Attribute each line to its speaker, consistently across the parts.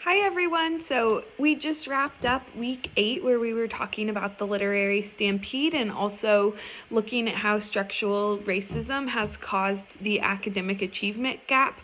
Speaker 1: Hi everyone! So we just wrapped up week 8 where we were talking about the literary stampede and also looking at how structural racism has caused the academic achievement gap.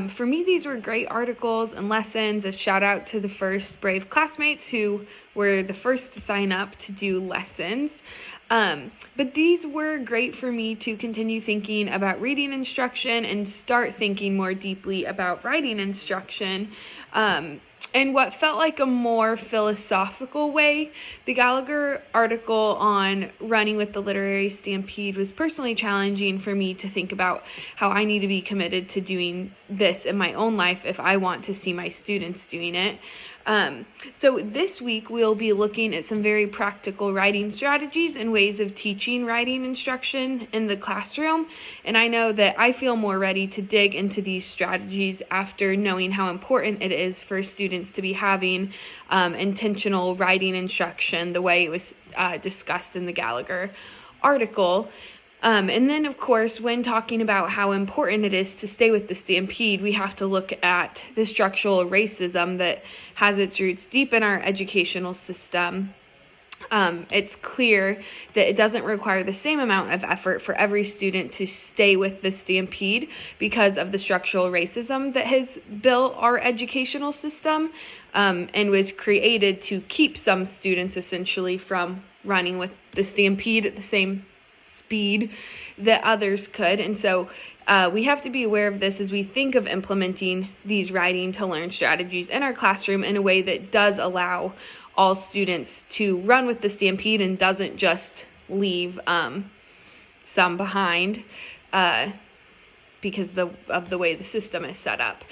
Speaker 1: For me, these were great articles and lessons. A shout out to the first brave classmates who were the first to sign up to do lessons. But these were great for me to continue thinking about reading instruction and start thinking more deeply about writing instruction. And what felt like a more philosophical way. The Gallagher article on running with the literary stampede was personally challenging for me to think about how I need to be committed to doing this in my own life if I want to see my students doing it. So this week we'll be looking at some very practical writing strategies and ways of teaching writing instruction in the classroom. And I know that I feel more ready to dig into these strategies after knowing how important it is for students to be having intentional writing instruction the way it was discussed in the Gallagher article. And then, of course, when talking about how important it is to stay with the stampede, we have to look at the structural racism that has its roots deep in our educational system. It's clear that it doesn't require the same amount of effort for every student to stay with the stampede because of the structural racism that has built our educational system and was created to keep some students essentially from running with the stampede at the same speed that others could. And so we have to be aware of this as we think of implementing these writing to learn strategies in our classroom in a way that does allow all students to run with the stampede and doesn't just leave some behind because of the way the system is set up.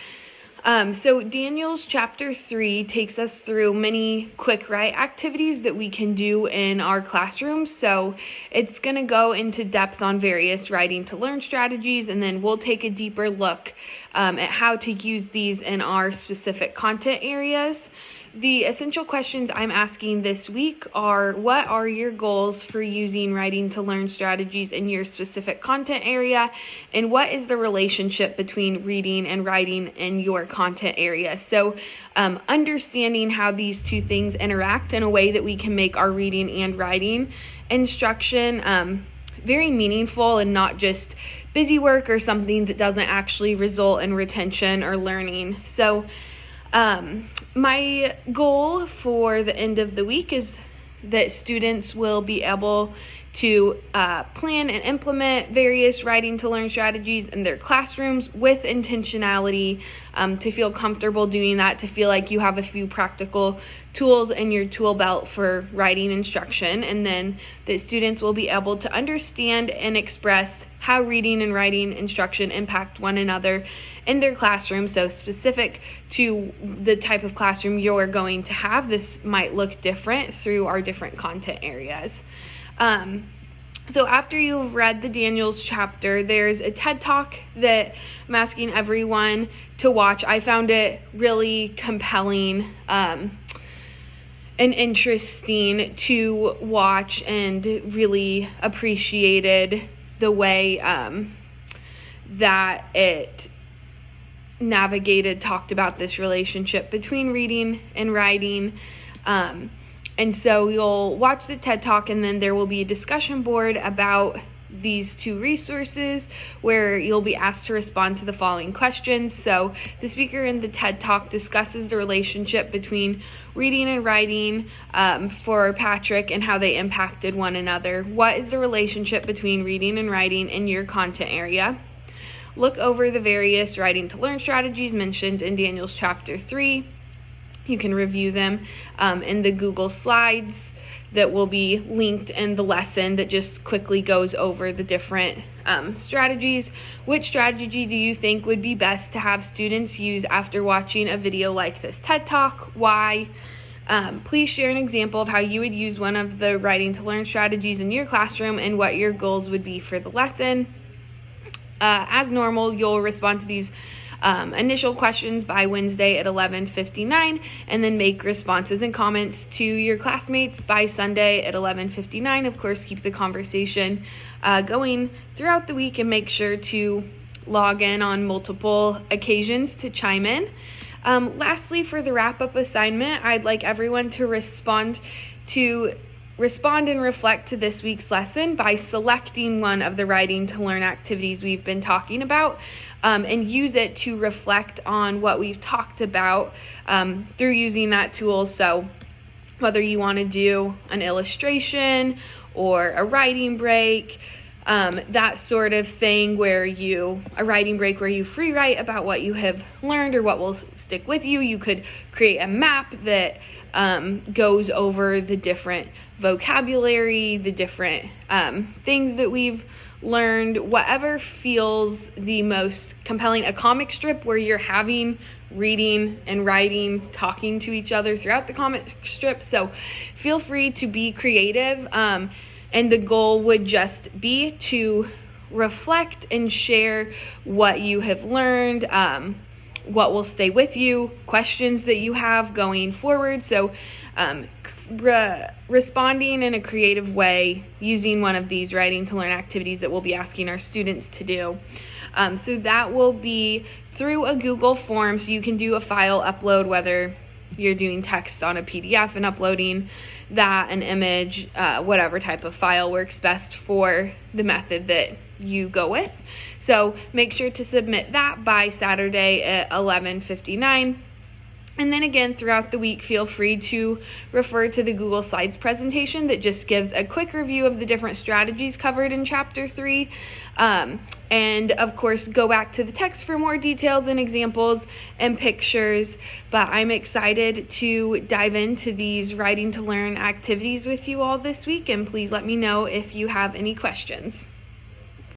Speaker 1: So Daniel's chapter 3 takes us through many quick write activities that we can do in our classrooms. So it's going to go into depth on various writing to learn strategies, and then we'll take a deeper look at how to use these in our specific content areas. The essential questions I'm asking this week are: what are your goals for using writing to learn strategies in your specific content area? And what is the relationship between reading and writing in your content area? So understanding how these two things interact in a way that we can make our reading and writing instruction very meaningful and not just busy work or something that doesn't actually result in retention or learning. So my goal for the end of the week is that students will be able to plan and implement various writing to learn strategies in their classrooms with intentionality, to feel comfortable doing that, to feel like you have a few practical tools in your tool belt for writing instruction, and then that students will be able to understand and express how reading and writing instruction impact one another in their classroom. So specific to the type of classroom you're going to have, this might look different through our different content areas. So after you've read the Daniels chapter, there's a TED Talk that I'm asking everyone to watch. I found it really compelling and interesting to watch, and really appreciated the way that it talked about this relationship between reading and writing. And so you'll watch the TED Talk, and then there will be a discussion board about these two resources where you'll be asked to respond to the following questions. So the speaker in the TED Talk discusses the relationship between reading and writing for Patrick and how they impacted one another. What is the relationship between reading and writing in your content area? Look over the various writing to learn strategies mentioned in Daniel's chapter 3. You can review them in the Google Slides that will be linked in the lesson that just quickly goes over the different strategies. Which strategy do you think would be best to have students use after watching a video like this TED Talk? Why? Please share an example of how you would use one of the writing to learn strategies in your classroom and what your goals would be for the lesson. As normal, you'll respond to these initial questions by Wednesday at 11:59, and then make responses and comments to your classmates by Sunday at 11:59. Of course, keep the conversation going throughout the week, and make sure to log in on multiple occasions to chime in. Lastly, for the wrap-up assignment, I'd like everyone to respond and reflect to this week's lesson by selecting one of the writing to learn activities we've been talking about, and use it to reflect on what we've talked about through using that tool. So whether you want to do an illustration or a writing break, that sort of thing a writing break where you free write about what you have learned or what will stick with you. You could create a map that goes over the different vocabulary, the different things that we've learned, whatever feels the most compelling. A comic strip where you're having reading and writing, talking to each other throughout the comic strip. So feel free to be creative. And the goal would just be to reflect and share what you have learned, what will stay with you, questions that you have going forward. So responding in a creative way using one of these writing to learn activities that we'll be asking our students to do. So that will be through a Google form. So you can do a file upload, whether you're doing text on a PDF and uploading that, an image, whatever type of file works best for the method that you go with. So make sure to submit that by Saturday at 11:59. And then again, throughout the week, feel free to refer to the Google Slides presentation that just gives a quick review of the different strategies covered in Chapter 3. And of course, go back to the text for more details and examples and pictures. But I'm excited to dive into these writing to learn activities with you all this week. And please let me know if you have any questions.